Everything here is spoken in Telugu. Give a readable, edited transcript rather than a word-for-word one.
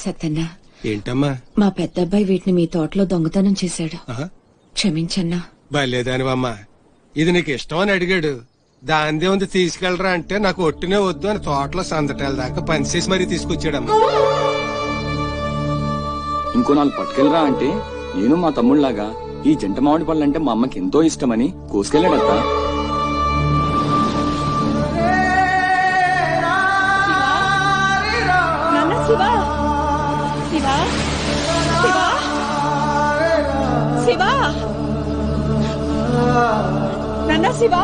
సత్తన్న, ఏంటమ్మా? మా పెద్దబ్బాయి వీటిని మీ తోటలో దొంగతనం చేశాడు. ఆహా, క్షమించన్నా. బలేదానివమ్మా. ఇది నీకు ఇష్టం అని అడిగాడు. దాందే ఉంది తీసుకెళ్ళరా అంటే నాకు ఒట్టినే వద్దు అని తోటలో సందటాల దాకా పనిచేసి మరీ తీసుకొచ్చాడమ్మా. ఇంకో 4 పట్టుకెళ్ళరా అంటే నేను మా తమ్ముళ్లాగా ఈ జంట మామిడి పళ్ళు అంటే మా అమ్మకి ఎంతో ఇష్టమని కోసుకెళ్ళాడత్తా. శివా శివా శివా శివా నాన్న శివా